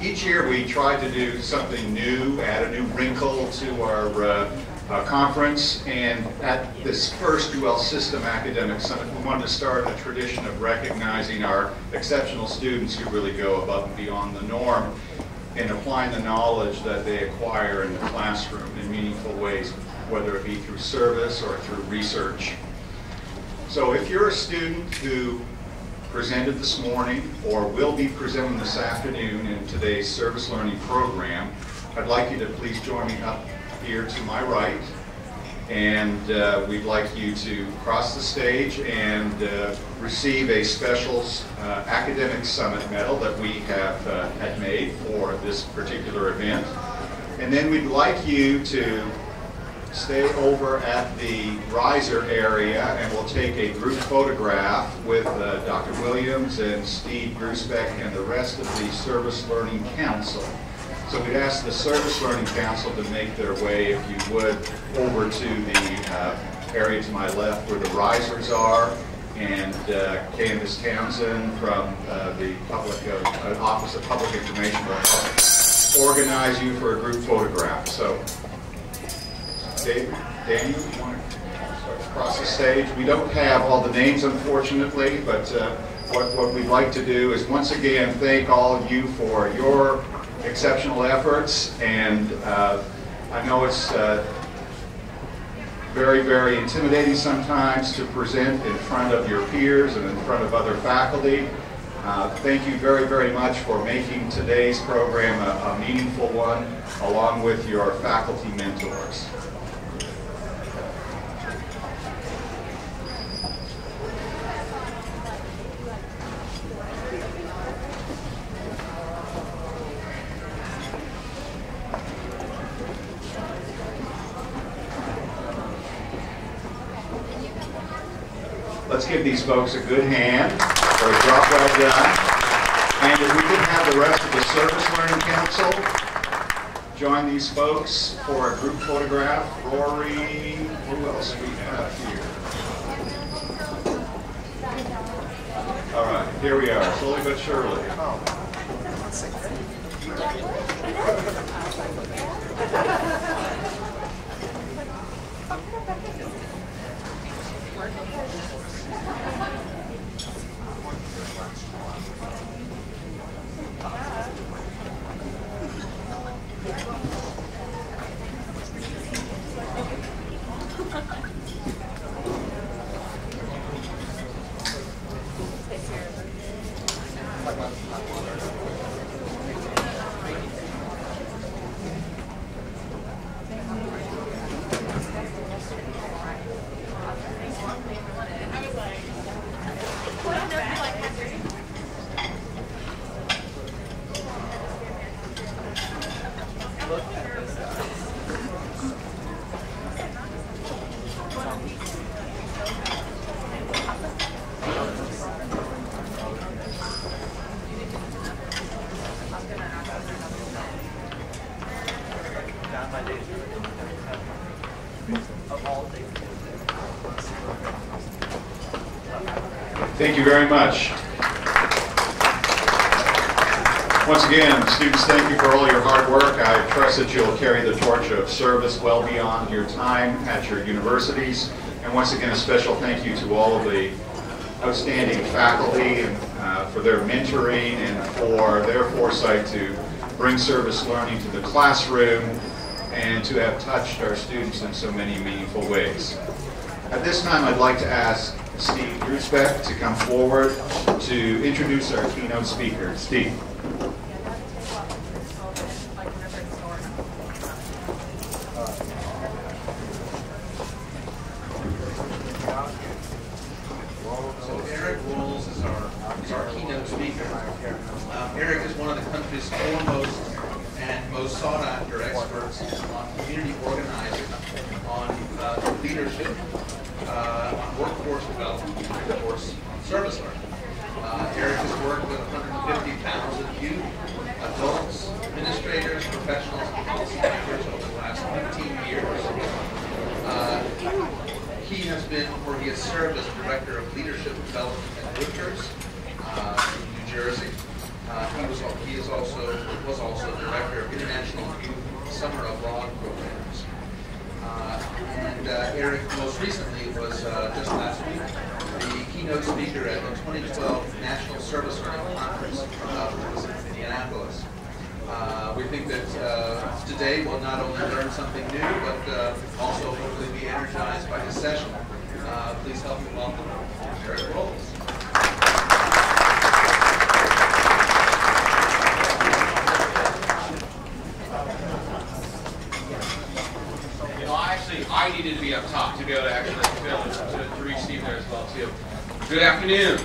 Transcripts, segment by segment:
Each year we try to do something new, add a new wrinkle to our conference, and at this first UL System Academic Summit, we wanted to start a tradition of recognizing our exceptional students who really go above and beyond the norm in applying the knowledge that they acquire in the classroom in meaningful ways, whether it be through service or through research. So if you're a student who presented this morning or will be presenting this afternoon in today's service learning program, I'd like you to please join me up here to my right, and we'd like you to cross the stage and receive a special Academic Summit medal that we have had made for this particular event. And then we'd like you to stay over at the riser area, and we'll take a group photograph with Dr. Williams and Steve Grusbeck and the rest of the Service Learning Council. So we'd ask the Service Learning Council to make their way, if you would, over to the area to my left where the risers are, and Candace Townsend from the Office of Public Information will organize you for a group photograph. So, Daniel, you want to start across the stage? We don't have all the names, unfortunately, but what we'd like to do is once again thank all of you for your exceptional efforts, and I know it's very, very intimidating sometimes to present in front of your peers and in front of other faculty. Thank you very, very much for making today's program a meaningful one, along with your faculty mentors. Let's give these folks a good hand for a job well done. And if we could have the rest of the Service Learning Council join these folks for a group photograph. Rory, who else do we have here? All right, here we are, slowly but surely. Thank you very much. Once again, students, thank you for all your hard work. I trust that you'll carry the torch of service well beyond your time at your universities. And once again, a special thank you to all of the outstanding faculty and, for their mentoring and for their foresight to bring service learning to the classroom and to have touched our students in so many meaningful ways. At this time, I'd like to ask Steve Grusbeck to come forward to introduce our keynote speaker. Steve. So Eric Rowles is our keynote speaker. Eric is one of the country's foremost and most sought-after experts on community organizing, on leadership, on workforce development, and of course on service learning. Eric has worked with 150,000 youth, adults, administrators, professionals, and policymakers over the last 15 years. He has served as Director of Leadership Development at Rutgers in New Jersey. He is also was also Director of International Youth Summer Abroad Programs. And Eric most recently was, just last week, the keynote speaker at the 2012 National Service Learning Conference, which was in Indianapolis. We think that today we'll not only learn something new, but also hopefully be energized by this session. Please help me welcome Eric Rowles. I needed to be up top to be able to actually to reach Steve there as well too. Good afternoon.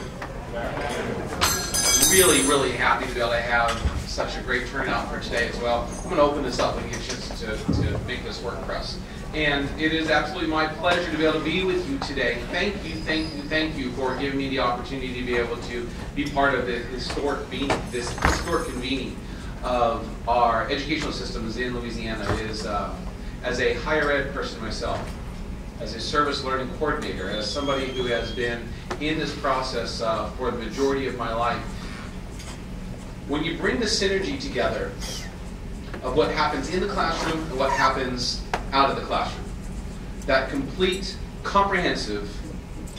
Really, really happy to be able to have such a great turnout for today as well. I'm going to open this up and get a chance to make this work for us. And it is absolutely my pleasure to be able to be with you today. Thank you, thank you, thank you for giving me the opportunity to be able to be part of the historic convening of our educational systems in Louisiana. It is as a higher ed person myself, as a service learning coordinator, as somebody who has been in this process for the majority of my life, when you bring the synergy together of what happens in the classroom and what happens out of the classroom, that complete, comprehensive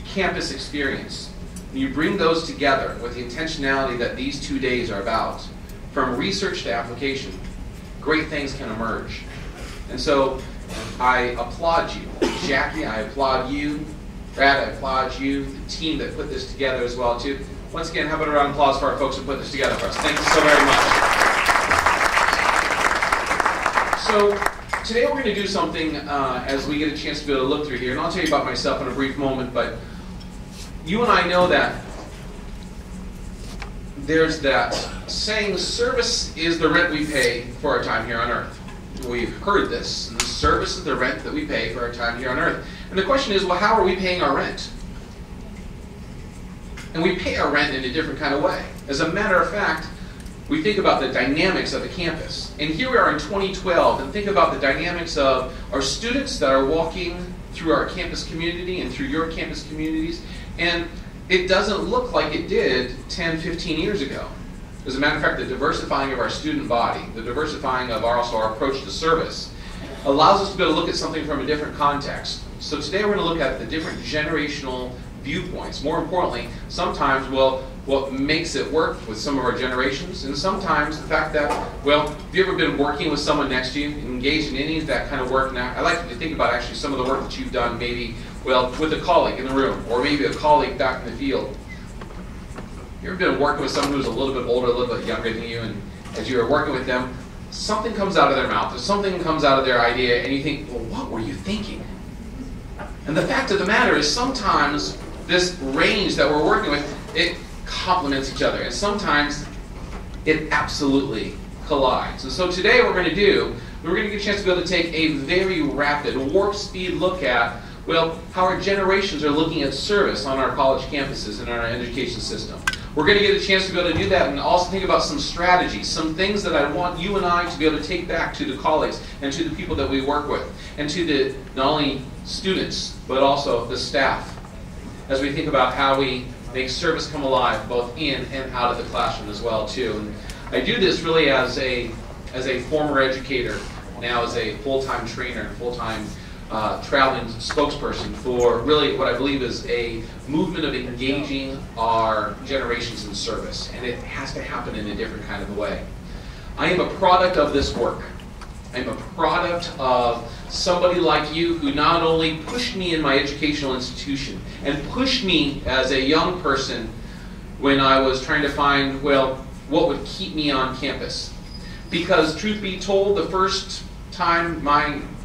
campus experience, when you bring those together with the intentionality that these 2 days are about, from research to application, great things can emerge. And so I applaud you, Jackie, I applaud you, Brad, I applaud you, the team that put this together as well too. Once again, how about a round of applause for our folks who put this together for us. Thank you so very much. So today we're going to do something as we get a chance to be able to look through here, and I'll tell you about myself in a brief moment, but you and I know that there's that saying, service is the rent we pay for our time here on earth. We've heard this, and the service is the rent that we pay for our time here on earth. And the question is, well, how are we paying our rent? And we pay our rent in a different kind of way. As a matter of fact, we think about the dynamics of the campus. And here we are in 2012, and think about the dynamics of our students that are walking through our campus community and through your campus communities. And it doesn't look like it did 10, 15 years ago. As a matter of fact, the diversifying of our student body, the diversifying of our approach to service, allows us to be able to look at something from a different context. So today we're going to look at the different generational viewpoints. More importantly, sometimes, well, what makes it work with some of our generations, and sometimes the fact that, well, have you ever been working with someone next to you, engaged in any of that kind of work? Now, I like to think about actually some of the work that you've done maybe, well, with a colleague in the room, or maybe a colleague back in the field. You ever been working with someone who's a little bit older, a little bit younger than you, and as you are working with them, something comes out of their mouth, or something comes out of their idea, and you think, well, what were you thinking? And the fact of the matter is sometimes this range that we're working with, it complements each other, and sometimes it absolutely collides. And so today what we're going to get a chance to be able to take a very rapid, warp speed look at, well, how our generations are looking at service on our college campuses and our education system. We're going to get a chance to be able to do that and also think about some strategies, some things that I want you and I to be able to take back to the colleagues and to the people that we work with, and to the not only students, but also the staff, as we think about how we make service come alive both in and out of the classroom as well too. And I do this really as a former educator, now as a full-time trainer, full-time traveling spokesperson for really what I believe is a movement of engaging our generations in service. And it has to happen in a different kind of a way. I am a product of this work. I'm a product of somebody like you who not only pushed me in my educational institution and pushed me as a young person when I was trying to find, well, what would keep me on campus. Because truth be told, the first time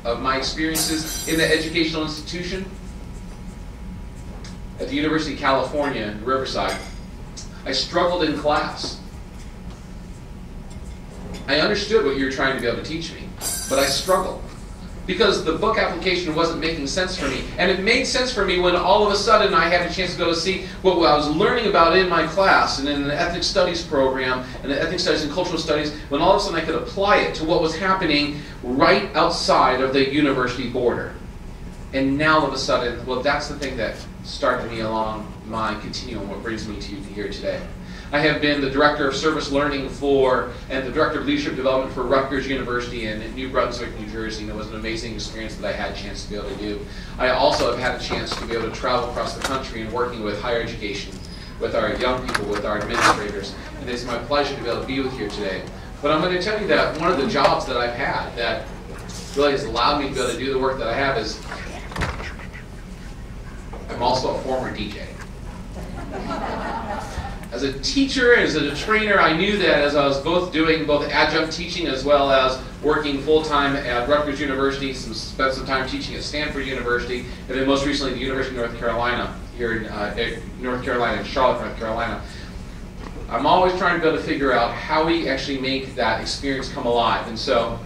of my experiences in the educational institution at the University of California in Riverside, I struggled in class. I understood what you were trying to be able to teach me, but I struggled because the book application wasn't making sense for me. And it made sense for me when all of a sudden I had a chance to go to see what I was learning about in my class and in the ethnic studies program and the ethnic studies and cultural studies, when all of a sudden I could apply it to what was happening right outside of the university border. And now all of a sudden, well, that's the thing that started me along my continuum, what brings me to you here today. I have been the Director of Service Learning and the Director of Leadership Development for Rutgers University in New Brunswick, New Jersey, and it was an amazing experience that I had a chance to be able to do. I also have had a chance to be able to travel across the country and working with higher education, with our young people, with our administrators, and it's my pleasure to be able to be with you today. But I'm going to tell you that one of the jobs that I've had that really has allowed me to be able to do the work that I have is I'm also a former DJ. As a teacher, as a trainer, I knew that as I was doing both adjunct teaching as well as working full-time at Rutgers University, spent some time teaching at Stanford University, and then most recently the University of North Carolina, here in North Carolina, in Charlotte, North Carolina. I'm always trying to be able to figure out how we actually make that experience come alive. And so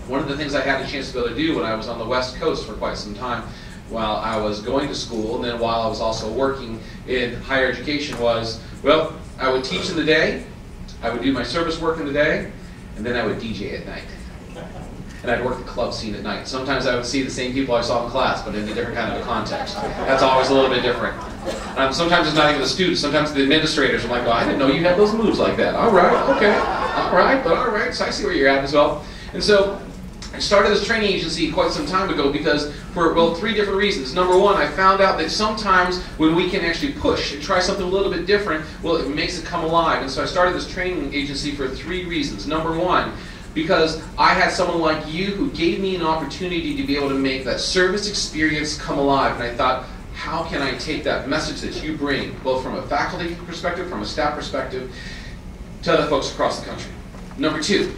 one of the things I had a chance to be able to do when I was on the West Coast for quite some time, while I was going to school, and then while I was also working in higher education was, well, I would teach in the day, I would do my service work in the day, and then I would DJ at night. And I'd work the club scene at night. Sometimes I would see the same people I saw in class, but in a different kind of a context. That's always a little bit different. Sometimes it's not even the students, sometimes the administrators are like, oh, I didn't know you had those moves like that. All right, okay, all right, so I see where you're at as well. And so, I started this training agency quite some time ago because for, well, 3 different reasons. Number one, I found out that sometimes when we can actually push and try something a little bit different, well, it makes it come alive. And so I started this training agency for 3 reasons. Number one, because I had someone like you who gave me an opportunity to be able to make that service experience come alive. And I thought, how can I take that message that you bring, both from a faculty perspective, from a staff perspective, to other folks across the country? Number 2,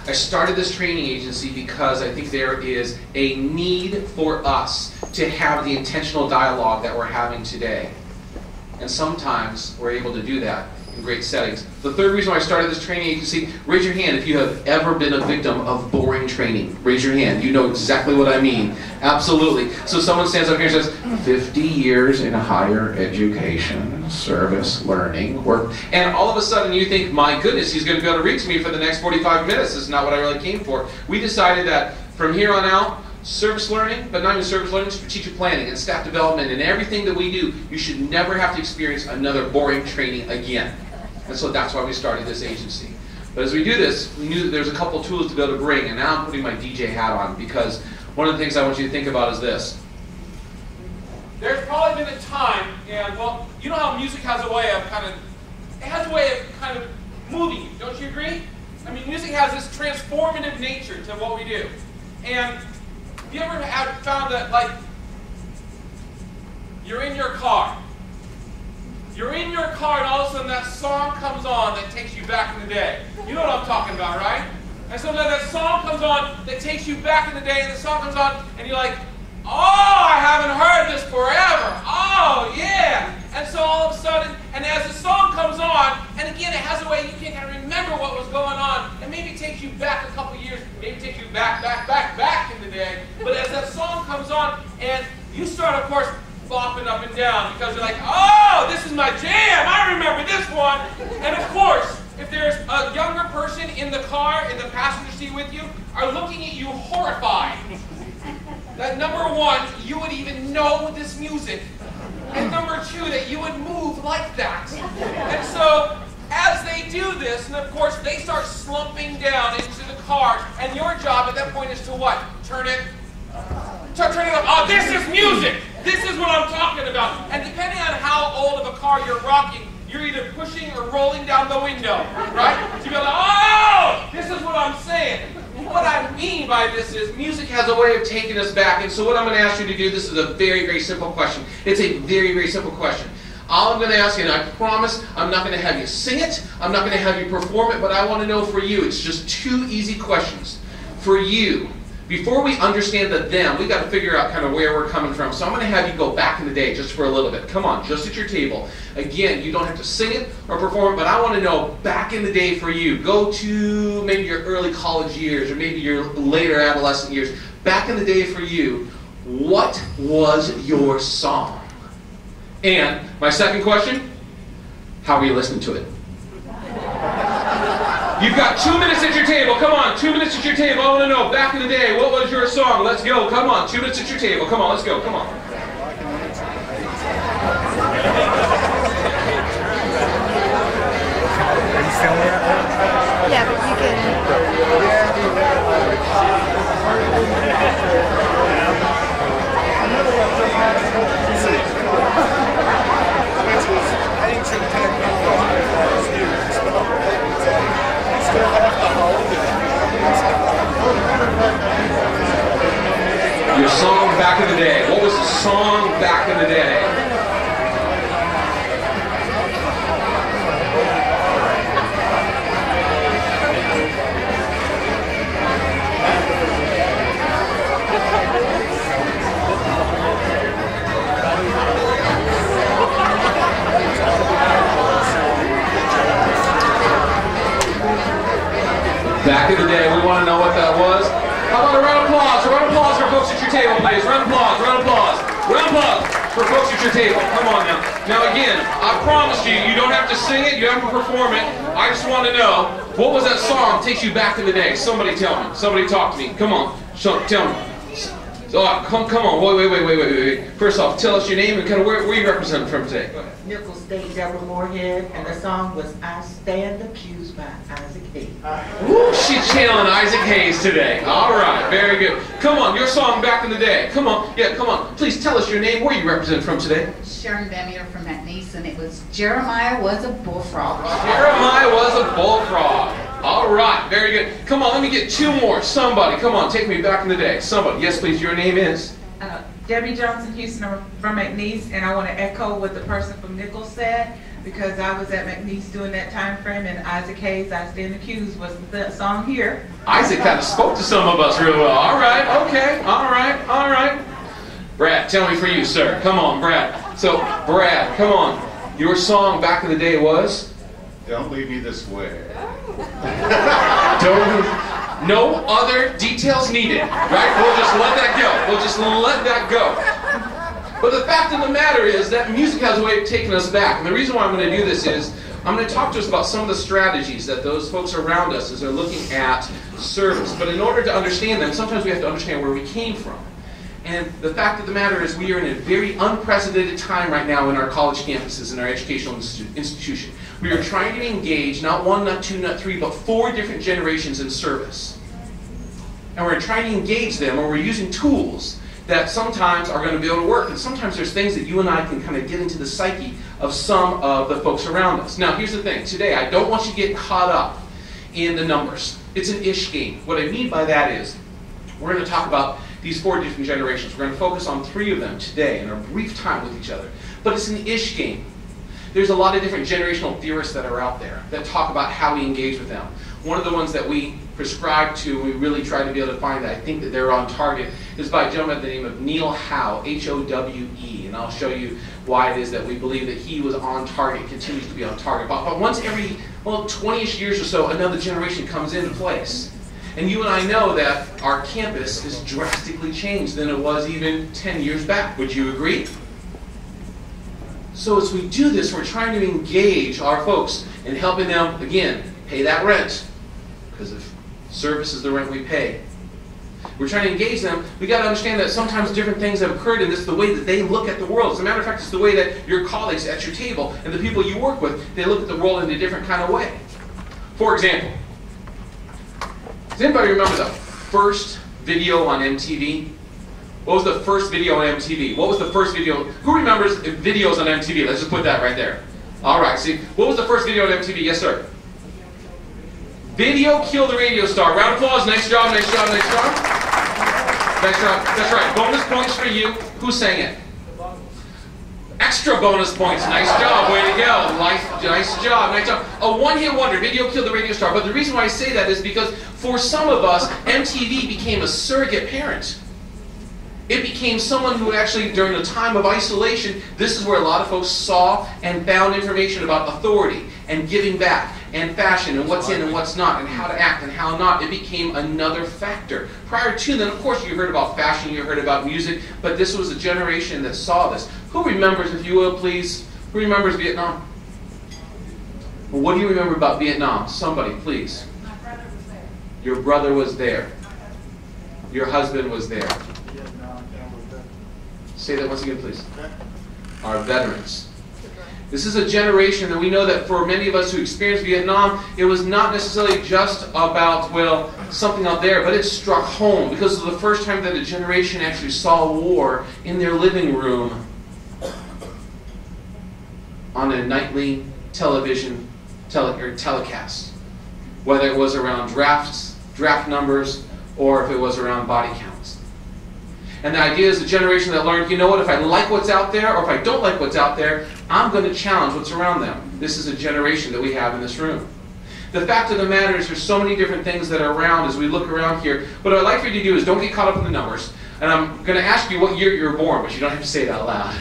I started this training agency because I think there is a need for us to have the intentional dialogue that we're having today. And sometimes we're able to do that in great settings. The 3rd reason why I started this training agency, raise your hand if you have ever been a victim of boring training. Raise your hand. You know exactly what I mean. Absolutely. So someone stands up here and says, 50 years in higher education, service, learning, work. And all of a sudden you think, my goodness, he's going to be able to reach me for the next 45 minutes. This is not what I really came for. We decided that from here on out, service learning, but not even service learning, strategic planning and staff development and everything that we do, you should never have to experience another boring training again. And so that's why we started this agency. But as we do this, we knew that there's a couple tools to be able to bring, and now I'm putting my DJ hat on because one of the things I want you to think about is this. There's probably been a time, and well, you know how music has a way of kind of moving you, don't you agree? I mean, music has this transformative nature to what we do. And have you ever found that, like, you're in your car. You're in your car and all of a sudden that song comes on that takes you back in the day. You know what I'm talking about, right? And so then that song comes on that takes you back in the day, and the song comes on and you're like, oh, I haven't heard this forever. Oh, yeah. And so all of a sudden, and as the song comes on, and again, it has a way you can kind of remember what was going on, and maybe it takes you back a couple years, maybe it takes you back in the day. But as that song comes on, and you start, of course, bopping up and down because you're like, oh, this is my jam. I remember this one. And of course, if there's a younger person in the car, in the passenger seat with you, are looking at you horrified. That number 1, you would even know this music. And number 2, that you would move like that. And so, as they do this, and of course, they start slumping down into the car, and your job at that point is to what? Turn it up. Oh, this is music. This is what I'm talking about. And depending on how old of a car you're rocking, you're either pushing or rolling down the window, right? So you go, oh, this is what I'm saying. What I mean by this is music has a way of taking us back. And so what I'm going to ask you to do, this is a very, very simple question. It's a very, very simple question. All I'm going to ask you, and I promise I'm not going to have you sing it, I'm not going to have you perform it, but I want to know for you, it's just 2 easy questions. For you, before we understand the them, we've got to figure out kind of where we're coming from. So I'm going to have you go back in the day just for a little bit. Come on, just at your table. Again, you don't have to sing it or perform it, but I want to know back in the day for you. Go to maybe your early college years or maybe your later adolescent years. Back in the day for you, what was your song? And my second question, how were you listening to it? You've got 2 minutes at your table. Come on, 2 minutes at your table. I want to know, back in the day, what was your song? Let's go. Come on, 2 minutes at your table. Come on, let's go. Come on. Yeah, but you can. Your song back in the day. What was the song back in the day? Back in the day, we want to know what that was. How about a round of applause? A round of applause for folks at your table, please. Round of applause, round of applause. Round of applause for folks at your table. Come on now. Now again, I promise you, you don't have to sing it, you have to perform it. I just want to know, what was that song that takes you back in the day? Somebody tell me. Somebody talk to me. Come on. Tell me. Come on. Wait. First off, tell us your name and kind of where you represent from today. Go ahead. Nickel State, Deborah Moorhead, and the song was I Stand Accused by Isaac Hayes. Ooh, she's channeling Isaac Hayes today. All right, very good. Come on, your song back in the day. Come on, yeah, come on. Please tell us your name, where you represent from today. Sharon Bamier from McNeese, and it was Jeremiah was a bullfrog. Jeremiah was a bullfrog. All right, very good. Come on, let me get two more. Somebody, come on, take me back in the day. Somebody, yes, please. Your name is? Debbie Johnson Houston from McNeese, and I want to echo what the person from Nichols said, because I was at McNeese during that time frame, and Isaac Hayes, I Stand Accused, was the song here. Isaac kind of spoke to some of us real well. All right, okay, all right. Brad, tell me for you, sir. Come on, Brad. So, Brad, come on. Your song back in the day was? Don't leave me this way. No other details needed, right? We'll just let that go. But the fact of the matter is that music has a way of taking us back. And the reason why I'm going to do this is I'm going to talk to us about some of the strategies that those folks around us as they're looking at service. But in order to understand them, sometimes we have to understand where we came from. And the fact of the matter is we are in a very unprecedented time right now in our college campuses, in our educational institution. We are trying to engage not one, not two, not three, but 4 different generations in service. And we're trying to engage them, and we're using tools that sometimes are going to be able to work. And sometimes there's things that you and I can kind of get into the psyche of some of the folks around us. Now, here's the thing. Today, I don't want you to get caught up in the numbers. It's an ish game. What I mean by that is we're going to talk about these 4 different generations. We're going to focus on 3 of them today in our brief time with each other. But it's an ish game. There's a lot of different generational theorists that are out there that talk about how we engage with them. One of the ones that we prescribe to, and we really try to be able to find that I think that they're on target, is by a gentleman by the name of Neil Howe, H-O-W-E. And I'll show you why it is that we believe that he was on target, continues to be on target. But once every, 20-ish years or so, another generation comes into place. And you and I know that our campus is drastically changed than it was even 10 years back. Would you agree? So as we do this, we're trying to engage our folks in helping them, again, pay that rent. Because if service is the rent we pay. We're trying to engage them. We've got to understand that sometimes different things have occurred, and this is the way that they look at the world. As a matter of fact, it's the way that your colleagues at your table and the people you work with, they look at the world in a different kind of way. For example, does anybody remember the first video on MTV? What was the first video on MTV? What was the first video? Who remembers videos on MTV? Let's just put that right there. All right, see, what was the first video on MTV? Yes, sir. Video Killed the Radio Star. Round of applause. Nice job, nice job, nice job. Nice job. That's right. Bonus points for you. Who sang it? Extra bonus points. Nice job. Way to go. Nice job. Nice job. A one-hit wonder. Video Killed the Radio Star. But the reason why I say that is because for some of us, MTV became a surrogate parent. It became someone who actually, during a time of isolation, this is where a lot of folks saw and found information about authority and giving back and fashion and what's in and what's not and how to act and how not. It became another factor. Prior to then, of course, you heard about fashion, you heard about music, but this was a generation that saw this. Who remembers, if you will, please, who remembers Vietnam? Well, what do you remember about Vietnam? Somebody, please. My brother was there. Your brother was there. Your husband was there. Say that once again, please. Our veterans. This is a generation that we know that for many of us who experienced Vietnam, it was not necessarily just about, well, something out there, but it struck home because it was the first time that a generation actually saw war in their living room on a nightly television telecast, whether it was around draft numbers, or if it was around body counts. And the idea is a generation that learned, you know what, if I like what's out there, or if I don't like what's out there, I'm going to challenge what's around them. This is a generation that we have in this room. The fact of the matter is there's so many different things that are around as we look around here. What I'd like for you to do is don't get caught up in the numbers. And I'm going to ask you what year you were born, but you don't have to say it out loud.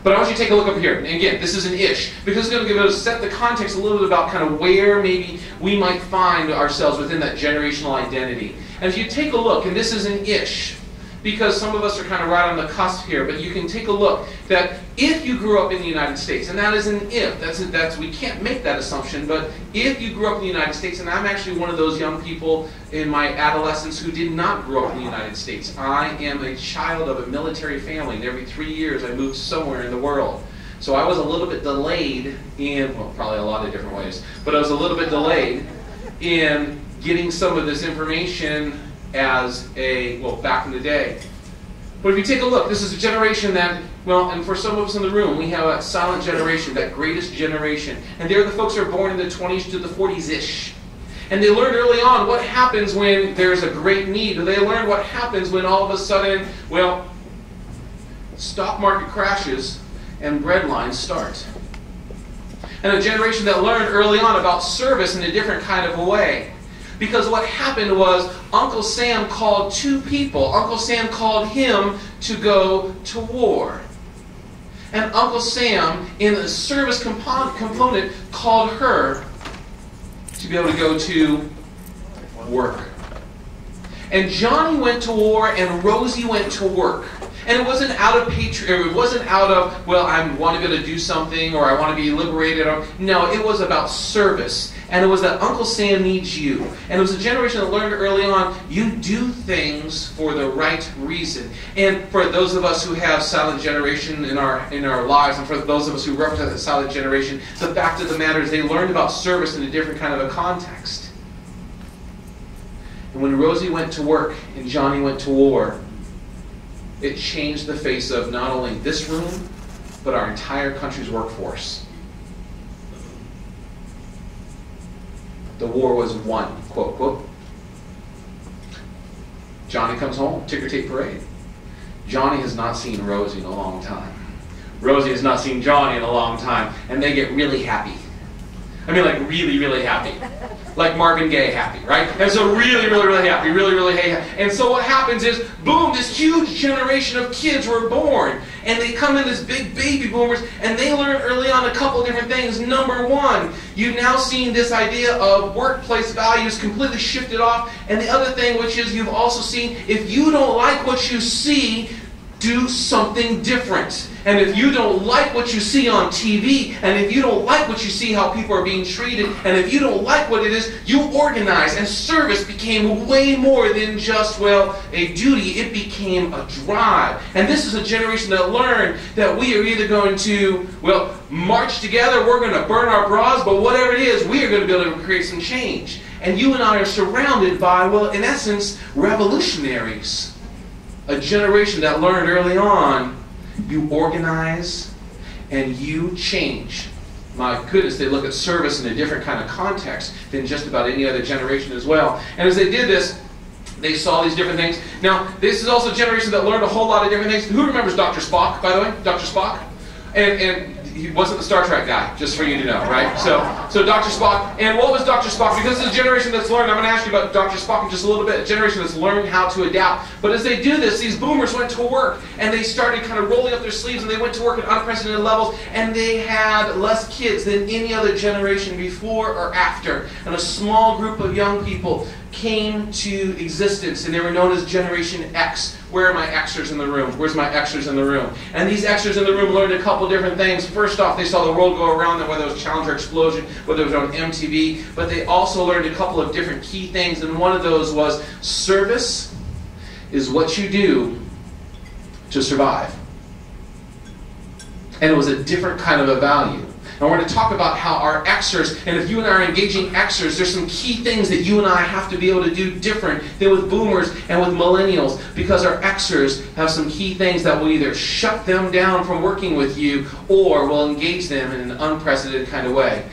But I want you to take a look up here. And again, this is an ish, because it's going to give us set the context a little bit about kind of where maybe we might find ourselves within that generational identity. And if you take a look, and this is an ish, because some of us are kind of right on the cusp here, but you can take a look that if you grew up in the United States, and that is an if, that's we can't make that assumption, but if you grew up in the United States, and I'm actually one of those young people in my adolescence who did not grow up in the United States. I am a child of a military family, and every 3 years I moved somewhere in the world. So I was a little bit delayed in, well, probably a lot of different ways, but I was a little bit delayed in getting some of this information as a, well, back in the day. But if you take a look, this is a generation that, well, and for some of us in the room, we have a silent generation, that greatest generation. And they're the folks who are born in the 20s to the 40s-ish. And they learned early on what happens when there's a great need. They learned what happens when all of a sudden, well, stock market crashes and bread lines start. And a generation that learned early on about service in a different kind of a way. Because what happened was Uncle Sam called two people. Uncle Sam called him to go to war. And Uncle Sam, in the service component, called her to be able to go to work. And Johnny went to war and Rosie went to work. And it wasn't out of it wasn't out of, well, I want to be able to do something or I want to be liberated. No, it was about service. And it was that Uncle Sam needs you. And it was a generation that learned early on, you do things for the right reason. And for those of us who have silent generation in our lives, and for those of us who represent the silent generation, the fact of the matter is they learned about service in a different kind of a context. And when Rosie went to work and Johnny went to war, it changed the face of not only this room, but our entire country's workforce. The war was won, quote, quote. Johnny comes home, ticker tape parade. Johnny has not seen Rosie in a long time. Rosie has not seen Johnny in a long time, and they get really happy. I mean, like really, really happy. Like Marvin Gaye happy, right? And so really, really, really happy, really, really happy. And so what happens is, boom, this huge generation of kids were born. And they come in, this big baby boomers, and they learn early on a couple of different things. Number one, you've now seen this idea of workplace values completely shifted off. And the other thing, which is you've also seen, if you don't like what you see, do something different. And if you don't like what you see on TV, and if you don't like what you see how people are being treated, and if you don't like what it is, you organize. And service became way more than just, well, a duty. It became a drive. And this is a generation that learned that we are either going to, well, march together, we're going to burn our bras, but whatever it is, we are going to be able to create some change. And you and I are surrounded by, well, in essence, revolutionaries. A generation that learned early on, you organize and you change. My goodness, they look at service in a different kind of context than just about any other generation as well. And as they did this, they saw these different things. Now, this is also a generation that learned a whole lot of different things. Who remembers Dr. Spock, by the way? Dr. Spock? And he wasn't the Star Trek guy, just for you to know, right? So Dr. Spock. And what was Dr. Spock? Because this is a generation that's learned, I'm going to ask you about Dr. Spock in just a little bit, a generation that's learned how to adapt. But as they do this, these boomers went to work, and they started kind of rolling up their sleeves, and they went to work at unprecedented levels, and they had less kids than any other generation before or after. And a small group of young people came to existence, and they were known as Generation X. Where are my Xers in the room? Where's my Xers in the room? And these Xers in the room learned a couple different things. First off, they saw the world go around them, whether it was Challenger Explosion, whether it was on MTV, but they also learned a couple of different key things, and one of those was service is what you do to survive. and it was a different kind of a value. And we're going to talk about how our Xers, and if you and I are engaging Xers, there's some key things that you and I have to be able to do different than with boomers and with millennials, because our Xers have some key things that will either shut them down from working with you or will engage them in an unprecedented kind of way.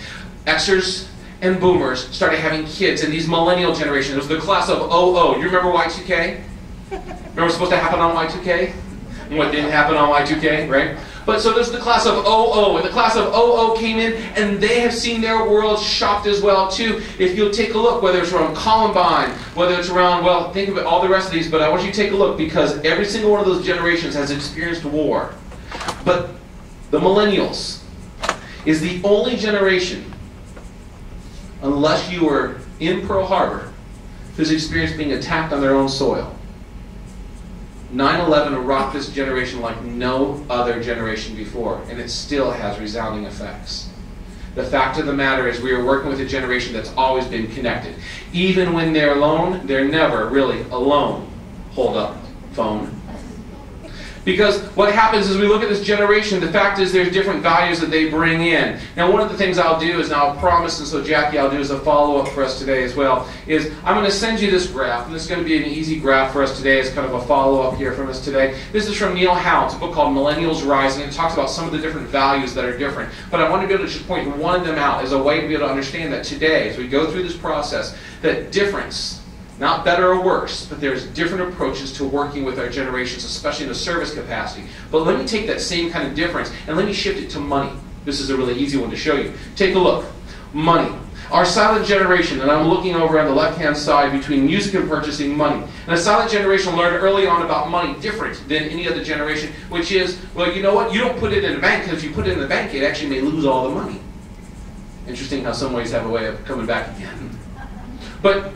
Xers and boomers started having kids in these millennial generations. It was the class of 00. You remember Y2K? Remember what's supposed to happen on Y2K? And what didn't happen on Y2K, right? But so there's the class of 00, and the class of 00 came in, and they have seen their world shocked as well too. If you'll take a look, whether it's around Columbine, whether it's around, well, think of it, all the rest of these, but I want you to take a look, because every single one of those generations has experienced war. But the millennials is the only generation, unless you were in Pearl Harbor, who's experienced being attacked on their own soil. 9/11 rocked this generation like no other generation before, and it still has resounding effects. The fact of the matter is we are working with a generation that's always been connected. Even when they're alone, they're never really alone. Hold up, phone. Because what happens is we look at this generation, the fact is there's different values that they bring in. Now one of the things I'll do is, now I'll promise, and so Jackie, I'll do as a follow-up for us today as well, is I'm going to send you this graph, and this is going to be an easy graph for us today as kind of a follow-up here from us today. This is from Neil Howell's book called Millennials Rising. It talks about some of the different values that are different. But I want to be able to just point one of them out as a way to be able to understand that today, as we go through this process, that difference, not better or worse, but there's different approaches to working with our generations, especially in a service capacity. But let me take that same kind of difference and let me shift it to money. This is a really easy one to show you. Take a look. Money. Our silent generation, and I'm looking over on the left-hand side between music and purchasing money. And a silent generation learned early on about money different than any other generation, which is, well, you know what? You don't put it in a bank, because if you put it in the bank, it actually may lose all the money. Interesting how some ways have a way of coming back again. But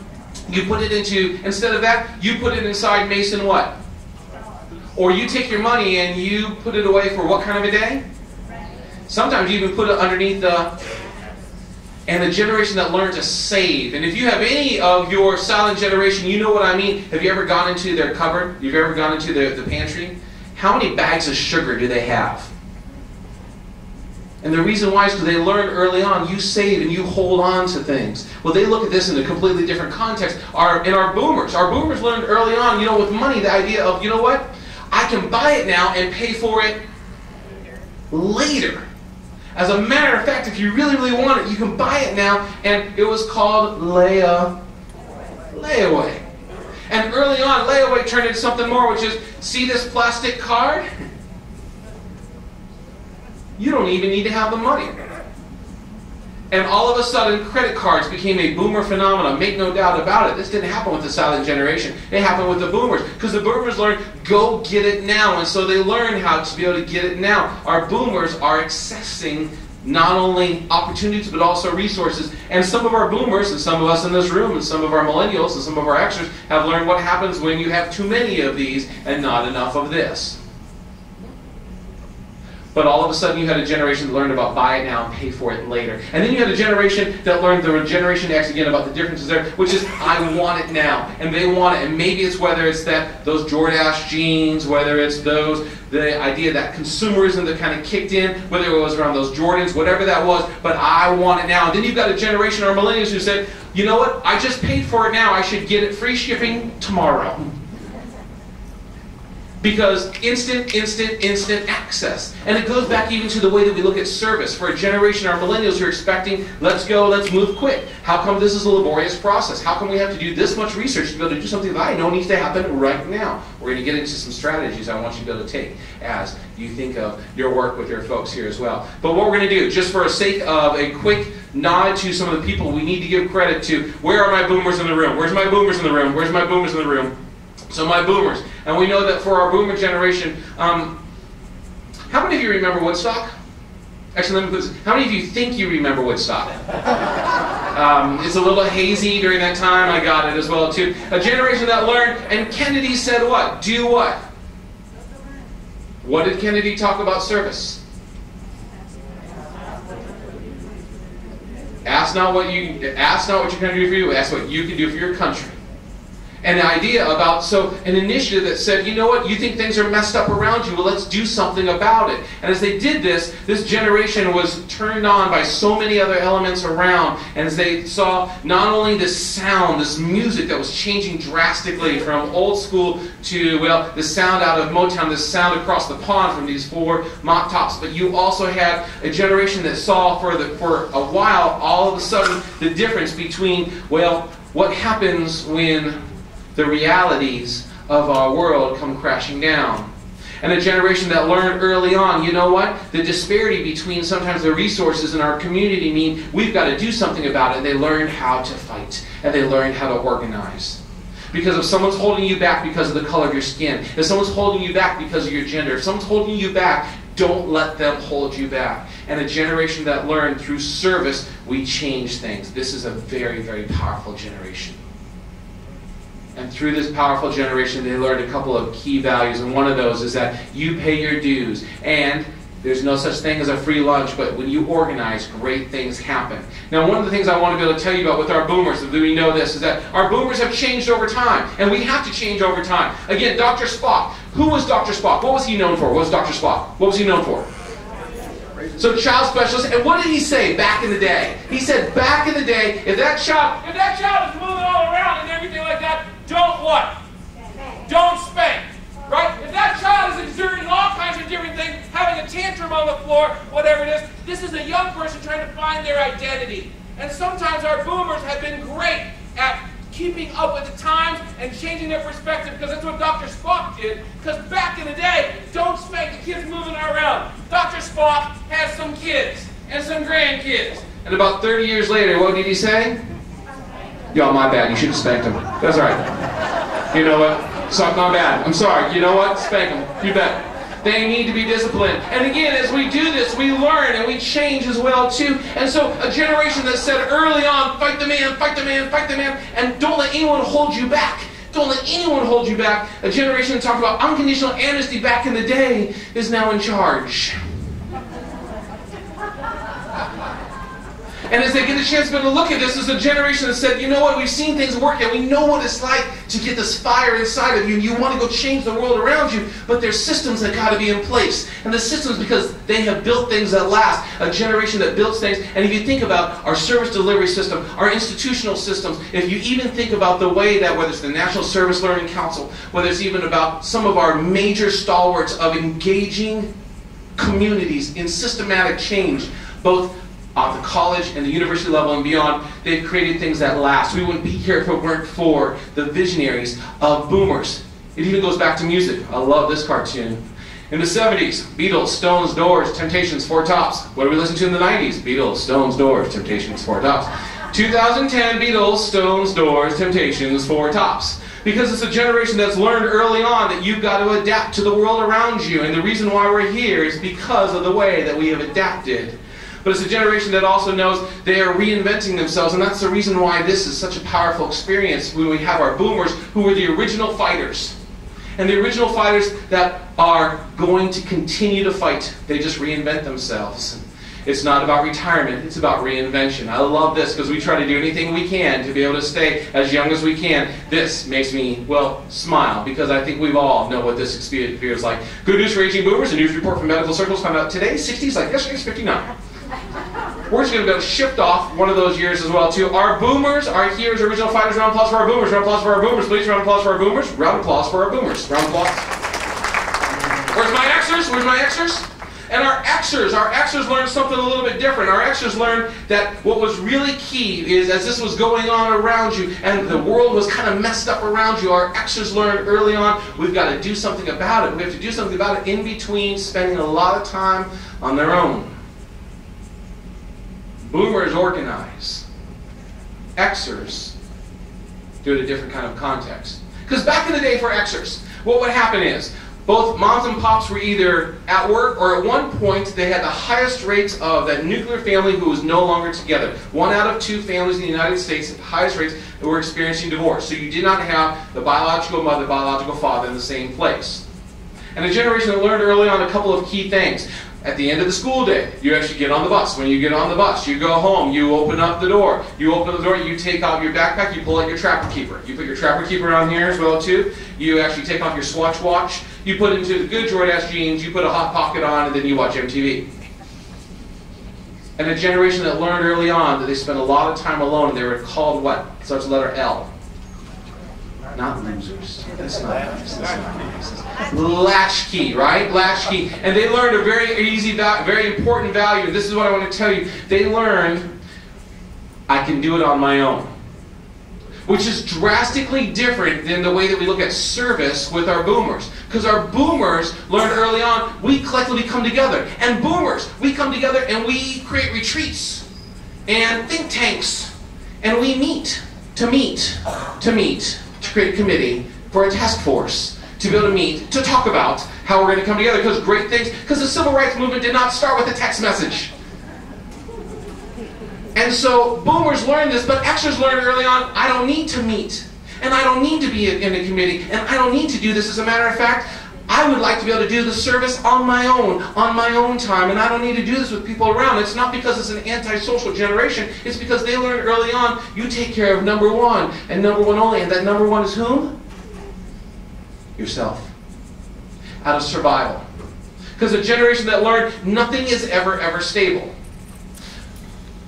you put it into, instead of that, you put it inside Mason what? Or you take your money and you put it away for what kind of a day? Sometimes you even put it underneath the, and the generation that learned to save. And if you have any of your silent generation, you know what I mean. Have you ever gone into their cupboard? Have you ever gone into the pantry? How many bags of sugar do they have? And the reason why is because they learned early on, you save and you hold on to things. Well, they look at this in a completely different context. Our boomers learned early on, you know, with money, the idea of, you know what? I can buy it now and pay for it later. As a matter of fact, if you really, really want it, you can buy it now, and it was called layaway. And early on, layaway turned into something more, which is, see this plastic card? You don't even need to have the money. And all of a sudden, credit cards became a boomer phenomenon. Make no doubt about it. This didn't happen with the silent generation. It happened with the boomers. Because the boomers learned, go get it now. And so they learned how to be able to get it now. Our boomers are accessing not only opportunities, but also resources. And some of our boomers, and some of us in this room, and some of our millennials, and some of our Xers have learned what happens when you have too many of these and not enough of this. But all of a sudden you had a generation that learned about buy it now and pay for it later. And then you had a generation that learned, the Generation X again, about the differences there, which is I want it now. And they want it. And maybe it's whether it's those Jordache jeans, whether it's the idea that consumerism that kind of kicked in, whether it was around those Jordans, whatever that was, but I want it now. And then you've got a generation, our millennials, who said, you know what, I just paid for it now, I should get it free shipping tomorrow. Because instant access. And it goes back even to the way that we look at service. For a generation, our millennials who are expecting, let's go, let's move quick. How come this is a laborious process? How come we have to do this much research to be able to do something that I know needs to happen right now? We're going to get into some strategies I want you to be able to take as you think of your work with your folks here as well. But what we're going to do, just for the sake of a quick nod to some of the people we need to give credit to, where are my boomers in the room? Where's my boomers in the room? Where's my boomers in the room? So my boomers. And we know that for our boomer generation, how many of you remember Woodstock? Actually, let me put this. How many of you think you remember Woodstock? It's a little hazy during that time. I got it as well, too. A generation that learned, and Kennedy said what? Do what? What did Kennedy talk about service? Ask not what you can do for you, ask what you can do for your country. an idea about, an initiative that said, you know what, you think things are messed up around you, well, let's do something about it. And as they did this, this generation was turned on by so many other elements around, and as they saw not only this sound, this music that was changing drastically from old school to, well, the sound out of Motown, this sound across the pond from these 4 mop tops, but you also had a generation that saw for a while, all of a sudden, the difference between, well, what happens when the realities of our world come crashing down. And a generation that learned early on, you know what? The disparity between sometimes the resources in our community mean we've got to do something about it. And they learned how to fight. And they learned how to organize. Because if someone's holding you back because of the color of your skin, if someone's holding you back because of your gender, if someone's holding you back, don't let them hold you back. And a generation that learned through service, we change things. This is a very, very powerful generation. And through this powerful generation, they learned a couple of key values. And one of those is that you pay your dues. And there's no such thing as a free lunch, but when you organize, great things happen. Now, one of the things I want to be able to tell you about with our boomers, that we know this, is that our boomers have changed over time. And we have to change over time. Again, Dr. Spock. Who was Dr. Spock? What was he known for? What was Dr. Spock? What was he known for? So, child specialist. And what did he say back in the day? He said, back in the day, if that child is moving all around and everything like that, don't what? Don't spank. Right? If that child is exerting all kinds of different things, having a tantrum on the floor, whatever it is, this is a young person trying to find their identity. And sometimes our boomers have been great at keeping up with the times and changing their perspective, because that's what Dr. Spock did. Because back in the day, don't spank the kids moving around. Dr. Spock has some kids and some grandkids. And about 30 years later, what did he say? Y'all, my bad. You should have spanked him. That's all right. You know what? So, my bad. I'm sorry. You know what? Spank them. You bet. They need to be disciplined. And again, as we do this, we learn and we change as well, too. And so a generation that said early on, fight the man, fight the man, fight the man, and don't let anyone hold you back. Don't let anyone hold you back. A generation that talked about unconditional amnesty back in the day is now in charge. And as they get a chance to be able to look at this, as a generation that said, you know what, we've seen things work and we know what it's like to get this fire inside of you and you want to go change the world around you, but there's systems that got to be in place. And the systems, because they have built things that last, a generation that builds things. And if you think about our service delivery system, our institutional systems, if you even think about the way that, whether it's the National Service Learning Council, whether it's even about some of our major stalwarts of engaging communities in systematic change, both at the college and the university level and beyond, they've created things that last. We wouldn't be here if it weren't for the visionaries of boomers. It even goes back to music. I love this cartoon. In the 70s, Beatles, Stones, Doors, Temptations, Four Tops. What did we listen to in the 90s? Beatles, Stones, Doors, Temptations, Four Tops. 2010, Beatles, Stones, Doors, Temptations, Four Tops. Because it's a generation that's learned early on that you've got to adapt to the world around you. And the reason why we're here is because of the way that we have adapted. But it's a generation that also knows they are reinventing themselves, and that's the reason why this is such a powerful experience when we have our boomers who were the original fighters. And the original fighters that are going to continue to fight. They just reinvent themselves. It's not about retirement, it's about reinvention. I love this because we try to do anything we can to be able to stay as young as we can. This makes me, well, smile, because I think we all know what this experience feels like. Good news for aging boomers. A news report from medical circles found out today, 60s like yesterday's 59. We're just going to be able to shift off one of those years as well, too. Our boomers are here as original fighters. Round of applause for our boomers. Round of applause for our boomers, please. Round of applause for our boomers. Round of applause for our boomers. Round of applause. Where's my Xers? Where's my Xers? And our Xers learned something a little bit different. Our Xers learned that what was really key is, as this was going on around you and the world was kind of messed up around you, our Xers learned early on, we've got to do something about it. We have to do something about it in between spending a lot of time on their own. Boomers organize. Xers do it a different kind of context. Because back in the day for Xers, what would happen is, both moms and pops were either at work, or at one point they had the highest rates of that nuclear family who was no longer together. 1 out of 2 families in the United States at the highest rates that were experiencing divorce. So you did not have the biological mother, the biological father in the same place. And a generation that learned early on a couple of key things. At the end of the school day, you actually get on the bus. When you get on the bus, you go home, you open up the door. You open the door, you take out your backpack, you pull out your trapper keeper. You put your trapper keeper on here as well too. You actually take off your Swatch watch, you put it into the good Jordache jeans, you put a Hot Pocket on, and then you watch MTV. And a generation that learned early on that they spent a lot of time alone, and they were called what? It starts with the letter L. Not losers. That's not nice. That's not nice. Latchkey, right? Latchkey. And they learned a very easy, very important value. And this is what I want to tell you. They learned, I can do it on my own. Which is drastically different than the way that we look at service with our boomers. Because our boomers learned early on, we collectively come together. And boomers, we come together and we create retreats and think tanks. And we meet to create a committee for a task force to be able to meet, to talk about how we're going to come together. Because great things, because the civil rights movement did not start with a text message. And so boomers learned this, but Xers learned early on, I don't need to meet. And I don't need to be in a committee. And I don't need to do this. As a matter of fact, I would like to be able to do the service on my own time. And I don't need to do this with people around. It's not because it's an antisocial generation. It's because they learned early on, you take care of number one, and number one only. And that number one is whom? Yourself. Out of survival. Because a generation that learned nothing is ever stable.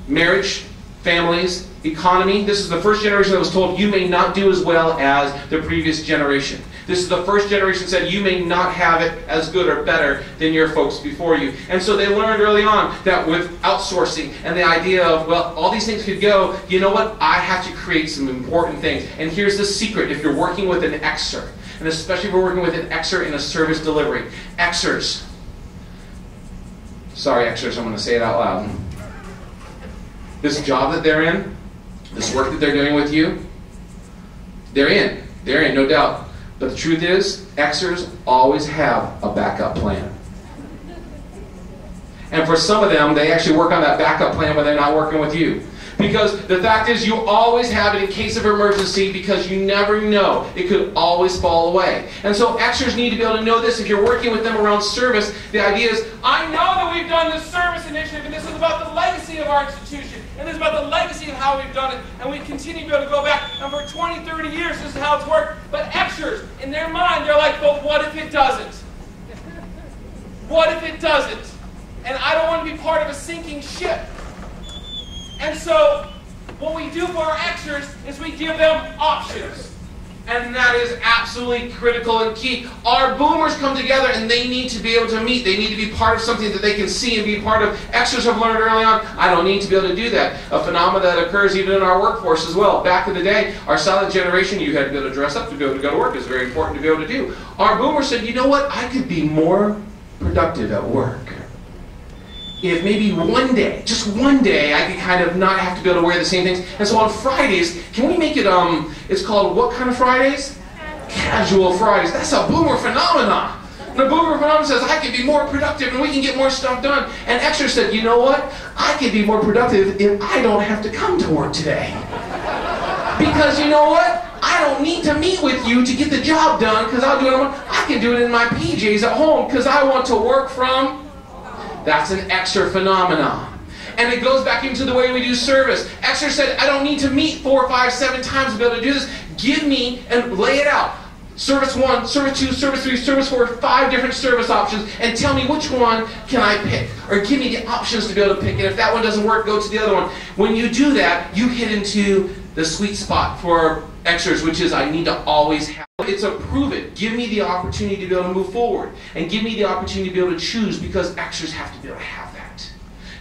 Marriage, families, economy. This is the first generation that was told you may not do as well as the previous generation. This is the first generation that said you may not have it as good or better than your folks before you. And so they learned early on that with outsourcing and the idea of, well, all these things could go, you know what, I have to create some important things. And here's the secret if you're working with an Xer, and especially if we're working with an Xer in a service delivery. Xers. Sorry, Xers, I'm going to say it out loud. This job that they're in, this work that they're doing with you, they're in, no doubt. But the truth is, Xers always have a backup plan. And for some of them, they actually work on that backup plan when they're not working with you. Because the fact is, you always have it in case of emergency because you never know. It could always fall away. And so Xers need to be able to know this. If you're working with them around service, the idea is, I know that we've done this service initiative, and this is about the legacy of our institution, and this is about the legacy of how we've done it, and we continue to be able to go back, and for 20, 30 years, this is how it's worked. But Xers, in their mind, they're like, but what if it doesn't? What if it doesn't? And I don't want to be part of a sinking ship. And so, what we do for our Xers is we give them options. And that is absolutely critical and key. Our boomers come together and they need to be able to meet. They need to be part of something that they can see and be part of. Xers have learned early on, I don't need to be able to do that. A phenomenon that occurs even in our workforce as well. Back in the day, our silent generation, you had to be able to dress up to be able to go to work. It's very important to be able to do. Our boomers said, you know what, I could be more productive at work if maybe one day, just one day, I could kind of not have to be able to wear the same things. And so on Fridays, can we make it, it's called what kind of Fridays? Casual Fridays. That's a boomer phenomenon. And the boomer phenomenon says, I can be more productive and we can get more stuff done. And Xer said, you know what? I can be more productive if I don't have to come to work today. Because you know what? I don't need to meet with you to get the job done because I'll do it. I can do it in my PJs at home because I want to work from. That's an Xer phenomenon. And it goes back into the way we do service. Xer said, I don't need to meet 4, 5, 7 times to be able to do this. Give me and lay it out. Service 1, service 2, service 3, service 4, 5 different service options, and tell me which one can I pick. Or give me the options to be able to pick. And if that one doesn't work, go to the other one. When you do that, you hit into the sweet spot for Xers, which is I need to always have. It's a prove it. Give me the opportunity to be able to move forward. And give me the opportunity to be able to choose because Xers have to be able to have that.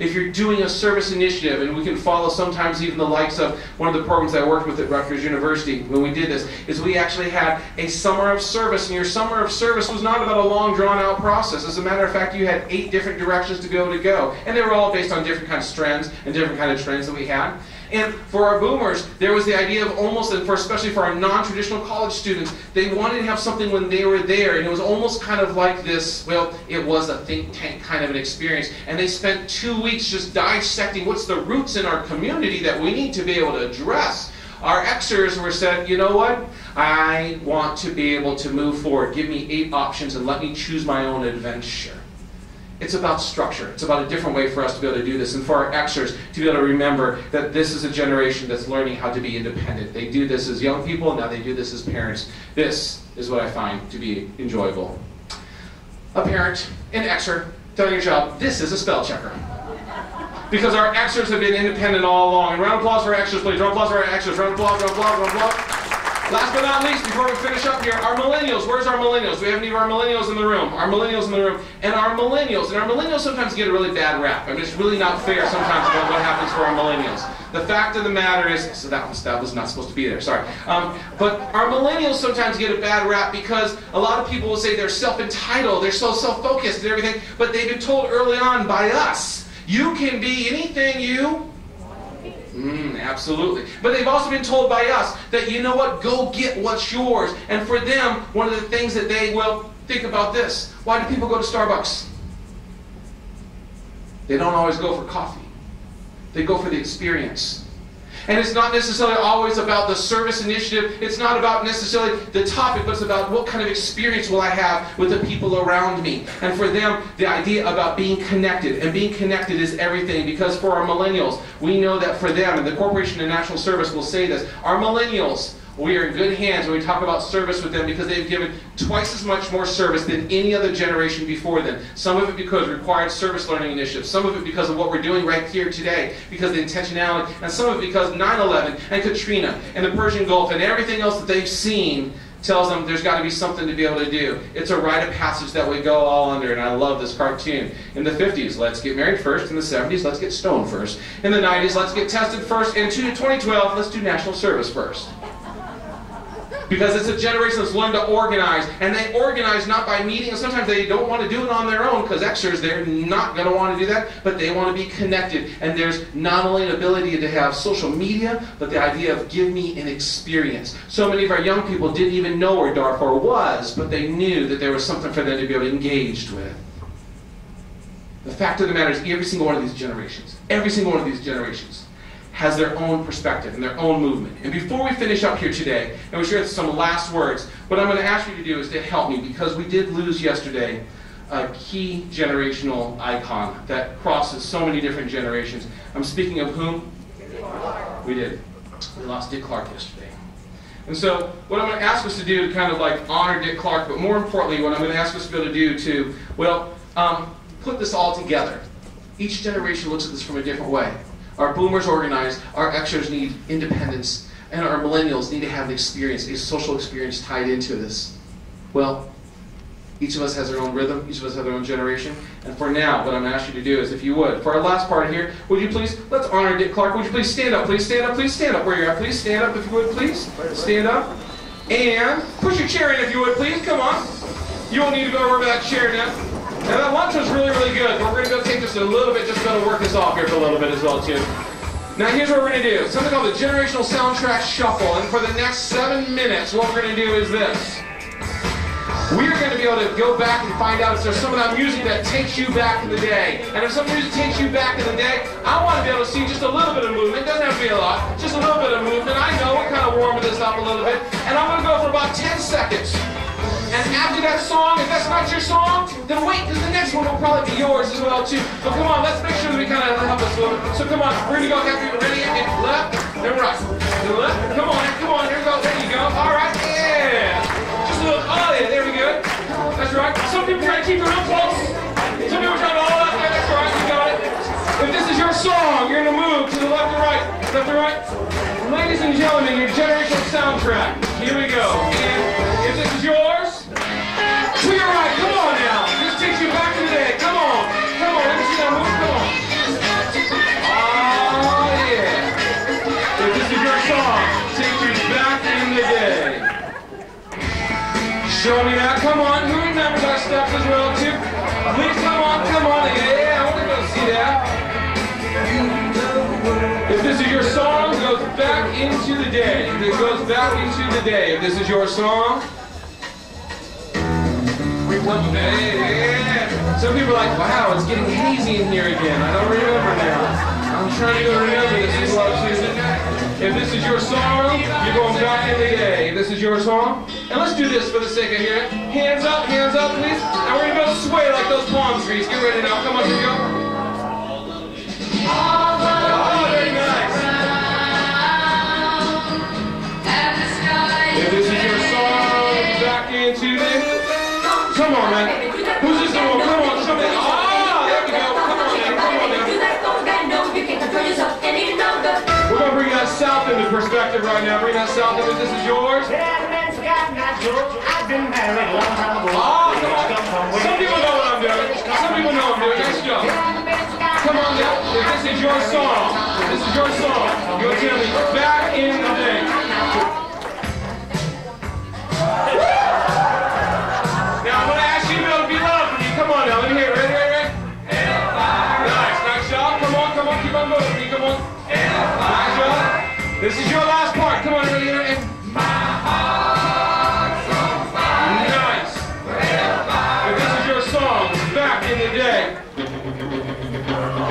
If you're doing a service initiative, and we can follow sometimes even the likes of one of the programs I worked with at Rutgers University when we did this, is we actually had a summer of service, and your summer of service was not about a long drawn-out process. As a matter of fact, you had 8 different directions to be able to go, and they were all based on different kinds of strands and different kinds of trends that we had. And for our boomers, there was the idea of almost, and for especially for our non-traditional college students, they wanted to have something when they were there, and it was almost kind of like this, well, it was a think tank kind of an experience. And they spent 2 weeks just dissecting what's the roots in our community that we need to be able to address. Our Xers were said, you know what? I want to be able to move forward. Give me 8 options and let me choose my own adventure. It's about structure. It's about a different way for us to be able to do this, and for our Xers to be able to remember that this is a generation that's learning how to be independent. They do this as young people, and now they do this as parents. This is what I find to be enjoyable. A parent, an Xer, telling your child, this is a spell checker. Because our Xers have been independent all along. And round of applause for our Xers, please. Round of applause for our Xers. Round of applause, round of applause, round of applause. Last but not least, before we finish up here, our millennials. Where's our millennials? We have any of our millennials in the room. Our millennials in the room. And our millennials sometimes get a really bad rap. I mean, it's really not fair sometimes about what happens for our millennials. The fact of the matter is, so that was not supposed to be there, sorry. But our millennials sometimes get a bad rap because a lot of people will say they're self-entitled, they're so self-focused and everything, but they've been told early on by us, you can be anything you... absolutely. But they've also been told by us that, you know what, go get what's yours. And for them, one of the things that they will think about this. Why do people go to Starbucks? They don't always go for coffee. They go for the experience. And it's not necessarily always about the service initiative. It's not about necessarily the topic, but it's about what kind of experience will I have with the people around me. And for them, the idea about being connected. And being connected is everything, because for our millennials, we know that for them, and the Corporation of National Service will say this, our millennials, we are in good hands when we talk about service with them, because they've given twice as much more service than any other generation before them. Some of it because of required service learning initiatives, some of it because of what we're doing right here today, because of the intentionality, and some of it because 9/11 and Katrina and the Persian Gulf and everything else that they've seen tells them there's got to be something to be able to do. It's a rite of passage that we go all under, and I love this cartoon. In the 50s, let's get married first. In the 70s, let's get stoned first. In the 90s, let's get tested first. In 2012, let's do national service first. Because it's a generation that's learned to organize, and they organize not by meeting, and sometimes they don't want to do it on their own, because Xers, they're not going to want to do that, but they want to be connected. And there's not only an ability to have social media, but the idea of give me an experience. So many of our young people didn't even know where Darfur was, but they knew that there was something for them to be able to engage with. The fact of the matter is, every single one of these generations, has their own perspective and their own movement. And before we finish up here today, and we share some last words, what I'm going to ask you to do is to help me, because we did lose yesterday a key generational icon that crosses so many different generations. I'm speaking of whom? We did. We lost Dick Clark yesterday. And so what I'm going to ask us to do to kind of like honor Dick Clark, but more importantly, what I'm going to ask us to be able to do to, well, put this all together. Each generation looks at this from a different way. Our boomers organize, our Xers need independence, and our millennials need to have an experience, a social experience tied into this. Well, each of us has our own rhythm, each of us has our own generation, and for now, what I'm going to ask you to do is, if you would, for our last part here, would you please, let's honor Dick Clark. Would you please stand up, please stand up, please stand up where you're at, please stand up if you would, please. Stand up. And push your chair in if you would, please, come on. You won't need to go over that chair now. Now that lunch was really, really good, but we're going to go take just a little bit, just going to work this off here for a little bit as well, too. Now here's what we're going to do. Something called the Generational Soundtrack Shuffle, and for the next 7 minutes, what we're going to do is this. We're going to be able to go back and find out if there's some of that music that takes you back in the day. And if some music takes you back in the day, I want to be able to see just a little bit of movement. It doesn't have to be a lot, just a little bit of movement. I know we're kind of warming this up a little bit. And I'm going to go for about 10 seconds. And after that song, if that's not your song, then wait, because the next one will probably be yours as well, too. But come on, let's make sure that we kind of help us a little bit. So come on, we're going to go after you. Ready? And left, then right. Then left. Come on, here we go. There you go. All right, yeah. Just a little, oh yeah, there we go. That's right. Some people try to keep it real close. Some people try to, oh, that's right, you got it. If this is your song, you're going to move to the left or right. Left or right. Ladies and gentlemen, your generational soundtrack. Here we go. And if this is yours, to your right, come on now. This takes you back in the day. Come on. Come on, let me see that move. Come on. Oh, yeah. If this is your song, takes you back in the day. Show me that. Come on. Who remembers our steps as well, too? Please come on. Yeah, I want to go see that. If this is your song, it goes back into the day. It goes back into the day. If this is your song, yeah. Some people are like, wow, it's getting hazy in here again. I don't remember now. I'm trying to remember this as well, too. If this is your song, you're going back in the day. If this is your song. And let's do this for the sake of hearing. Hands up, please. And we're gonna go sway like those palm trees. Get ready now. Come on, here we go. Oh, very nice. If this is your song, back into this. Come on, man. Who's this one? Come on, show me. Ah, there we go. Come on, man. Come on, man. We're gonna bring that south into perspective right now. Bring that south into. This is yours. I've been married a long time ago. Ah, come on. Some people know what I'm doing. Some people know I'm doing. Nice job. Come on now. If this is your song, this is your song. Go tell me. Back in the day. Now I'm gonna ask you to be loud for me. Come on now. Let me hear it. Ready? Nice job. Come on. Keep on moving. Come on. Nice job. This is your last part. Come on, ready? Nice. If this is your song, back in the day.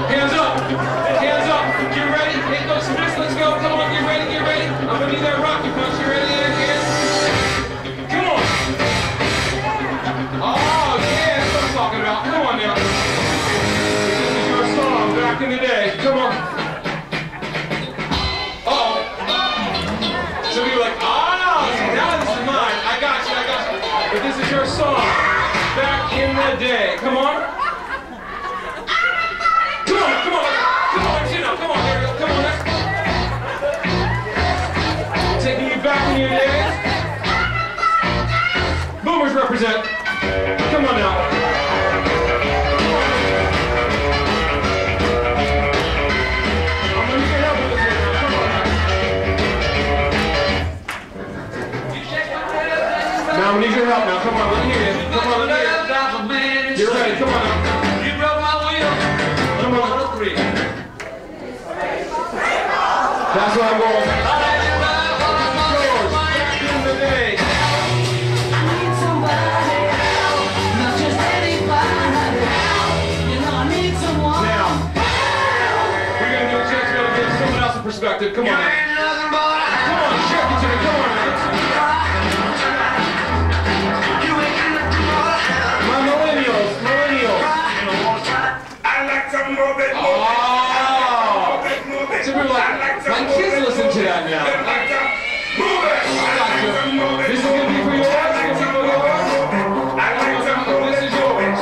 Hands up. Get ready. Hit those fists. Let's go. Come on. Get ready. I'm gonna need that rocky punch. You ready? Come on. Oh yeah, that's what I'm talking about. Come on now. This is your song, back in the day. Come on. Some people are like, now this is mine. I got you. But this is your song, back in the day. Come on. Chino. Come on, there we go. Come on, taking you back in your days. Boomers represent. Come on now. I'm gonna need your help with this one now. Come on now. Now I need your help now. Come on, let me hear it. Get ready. Come on now. You broke my wheel. Come on. 3. That's what I'm going. Back in the day. Now, we're gonna do a chance to give someone else a perspective. Come on. Come on, check it to me. Come on, man. My millennials. I like to move it. So we're like, my kids listen to that now. This is gonna be for yours. This is yours.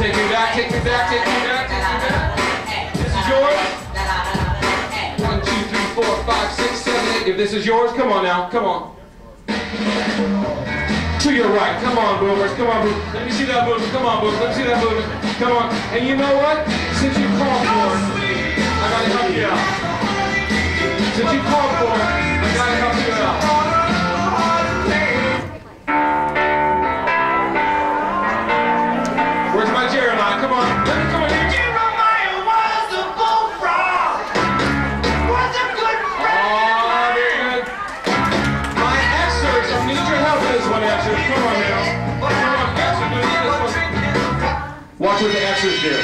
Take me back. This is yours. 1, 2, 3, 4, 5, 6, 7, 8. If this is yours, come on now. Come on. To your right. Come on, boomers. Come on, boomers. Let me see that movement. Come on, boomers. Let me see that movement. Come on. And you know what? Since you called for it, I gotta help you out. Since you called for it, I gotta help you out. Where's my Jeremiah? Come on. Come on. Jeremiah was a bullfrog. Was a good friend. Oh, very good. My Xers, I need your help with this one, Xers. Come on now. Come on, Xers. We need this one. Watch what the Xers do.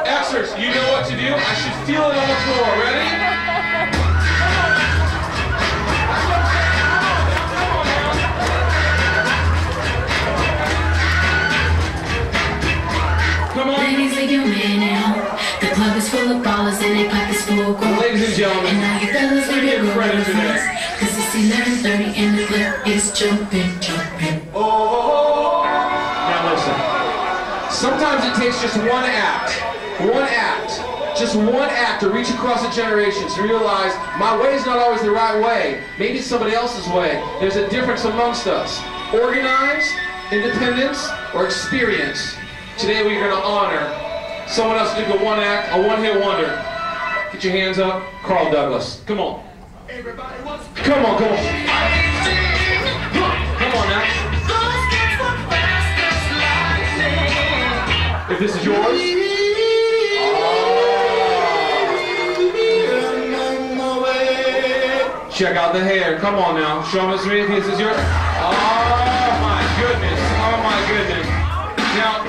Xers, you know what to do. I should feel it on the floor. Ready? Come on. Ladies, leave your man now. The club is full of ballers and they pockets full of gold. Ladies and gentlemen, and now you fellas leave your credit today. Cause it's 11:30 and the club is jumping. Now listen. Sometimes it takes just one act to reach across the generations to realize my way is not always the right way. Maybe it's somebody else's way. There's a difference amongst us. Organize, independence, or experience. Today we're going to honor someone else who did one act, a one-hit wonder. Get your hands up. Carl Douglas. Come on. Come on. Come on now. If this is yours. Check out the hair. Come on now. Show me if this is yours. Oh my goodness. Now,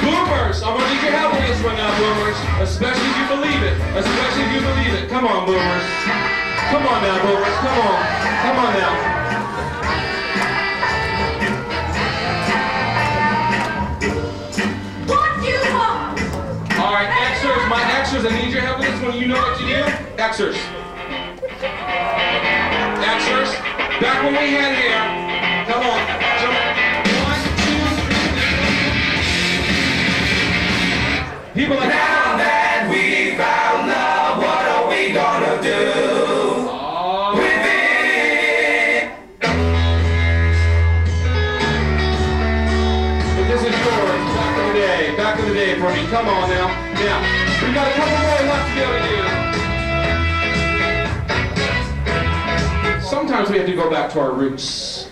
boom boomers, I'm gonna need your help with this one now, boomers. Especially if you believe it. Especially if you believe it. Come on, boomers. Come on now, boomers. Come on. Come on now. What do you want? All right, Xers, my Xers, I need your help with this one. You know what to do? Xers. Xers. Back when we had hair. Come on. Jump. 1, 2, 3. People like, now that we found love, what are we gonna do? With it? But this is yours. Back in the day for me. Come on now. Now, we got a couple more left to be able to do. Sometimes we have to go back to our roots.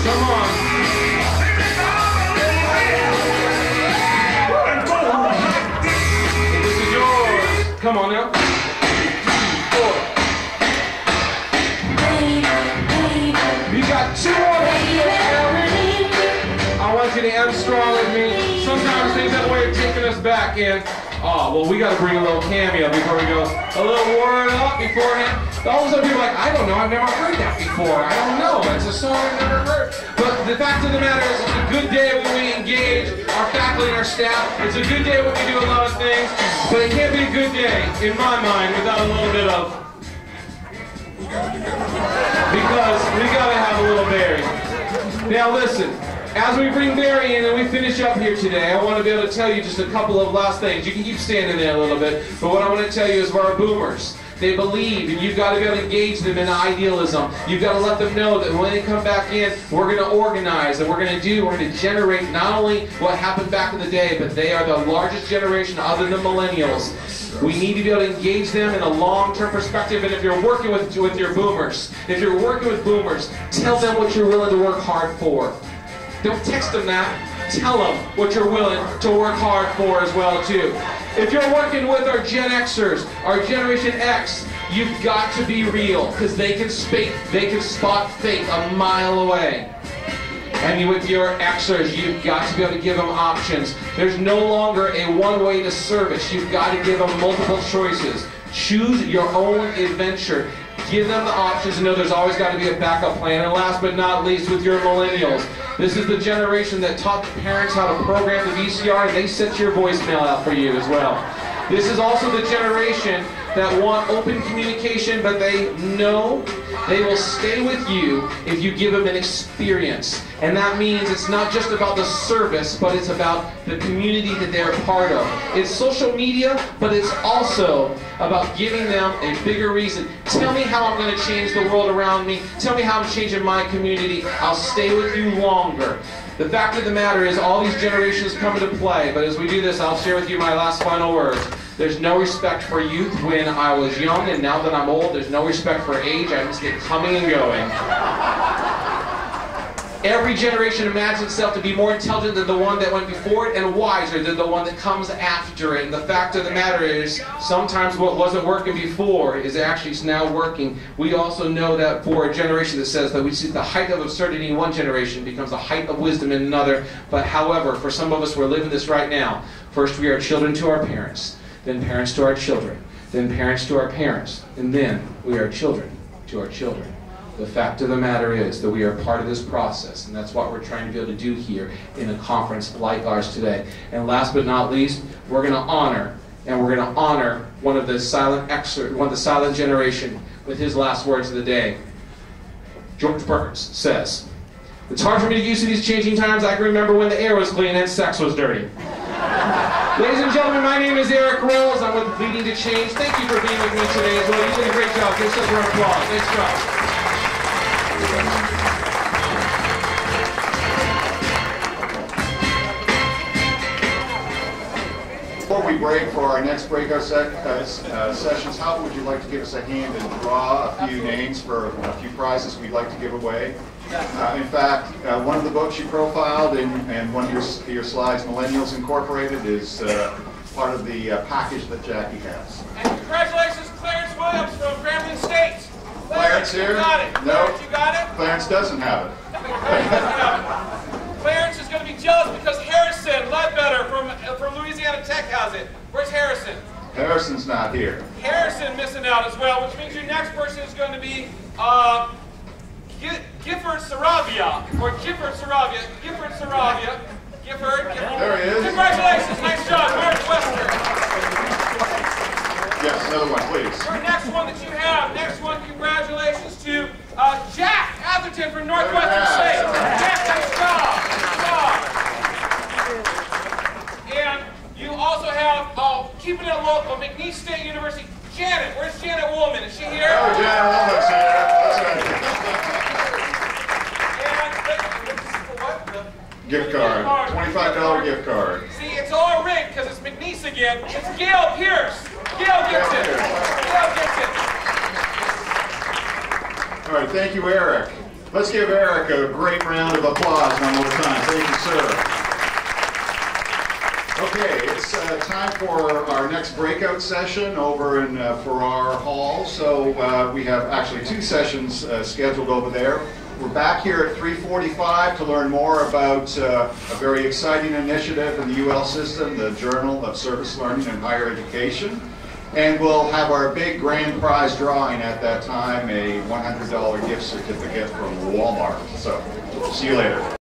Come on. This is yours. Come on now. 4. You got 2 more. I want you to end strong with me. Sometimes things have a way of taking us back in. Oh, well, we got to bring a little cameo before we go. A little word up beforehand. All of a sudden people are like, I don't know, I've never heard that before. I don't know, it's a song I've never heard. But the fact of the matter is, it's a good day when we engage our faculty and our staff. It's a good day when we do a lot of things. But it can't be a good day, in my mind, without a little bit of... Because we got to have a little Barry. Now listen. As we bring Barry in and we finish up here today, I want to be able to tell you just a couple of last things. You can keep standing there a little bit, but what I want to tell you is for our boomers. They believe, and you've got to be able to engage them in idealism. You've got to let them know that when they come back in, we're going to organize, and we're going to generate not only what happened back in the day, but they are the largest generation other than millennials. We need to be able to engage them in a long-term perspective, and if you're working with your boomers, tell them what you're willing to work hard for. Don't text them that. Tell them what you're willing to work hard for as well, too. If you're working with our Gen Xers, our Generation X, you've got to be real, because they can spot fate a mile away. And with your Xers, you've got to be able to give them options. There's no longer a one-way to service. You've got to give them multiple choices. Choose your own adventure. Give them the options and know there's always got to be a backup plan. And last but not least, with your millennials, this is the generation that taught the parents how to program the VCR, and they set your voicemail out for you as well. This is also the generation that want open communication, but they know they will stay with you if you give them an experience. And that means it's not just about the service, but it's about the community that they're a part of. It's social media, but it's also about giving them a bigger reason. Tell me how I'm going to change the world around me. Tell me how I'm changing my community. I'll stay with you longer. The fact of the matter is all these generations come into play, but as we do this, I'll share with you my last final words. There's no respect for youth when I was young, and now that I'm old, there's no respect for age. I just get coming and going. Every generation imagines itself to be more intelligent than the one that went before it and wiser than the one that comes after it. And the fact of the matter is, sometimes what wasn't working before is actually now working. We also know that for a generation that says that we see the height of absurdity in one generation becomes the height of wisdom in another. But however, for some of us, we're living this right now. First, we are children to our parents, then parents to our children, then parents to our parents, and then we are children to our children. The fact of the matter is that we are part of this process, and that's what we're trying to be able to do here in a conference like ours today. And last but not least, we're going to honor one of the silent generation with his last words of the day. George Burns says, "It's hard for me to get used to these changing times. I can remember when the air was clean and sex was dirty." Ladies and gentlemen, my name is Eric Rowles. I'm with Leading to Change. Thank you for being with me today as well. You did a great job. Give yourself a round of applause. Thanks, guys. Before we break for our next breakout sessions, how would you like to give us a hand and draw a few names for a few prizes we'd like to give away? In fact, one of the books you profiled and one of your slides, Millennials Incorporated, is part of the package that Jackie has. And congratulations, Clarence Williams from Grambling State. Clarence here? You got it. No. Clarence, you got it? Clarence doesn't have it. Clarence is going to be jealous because Harrison Ledbetter from Louisiana Tech has it. Where's Harrison? Harrison's not here. Harrison missing out as well, which means your next person is going to be Gifford Saravia, or Gifford Saravia. Gifford Saravia. Gifford. There he is. Congratulations. Nice job. Northwestern. Yes, another one, please. Your next one that you have, next one, congratulations to Jack Atherton from Northwestern State. Jack, nice job. And you also have, keeping it local, McNeese State University, Janet. Where's Janet Woolman? Is she here? Oh, Janet Woolman's here. That's right. Gift card. $25 gift card. See, it's all rigged because it's McNeese again. It's Gail Pierce. Gail gets it. Gail gets it. All right, thank you, Eric. Let's give Eric a great round of applause one more time. Thank you, sir. Okay, it's time for our next breakout session over in Farrar Hall. So we have actually two sessions scheduled over there. We're back here at 3:45 to learn more about a very exciting initiative in the UL system, the Journal of Service Learning and Higher Education. And we'll have our big grand prize drawing at that time, a $100 gift certificate from Walmart. So, see you later.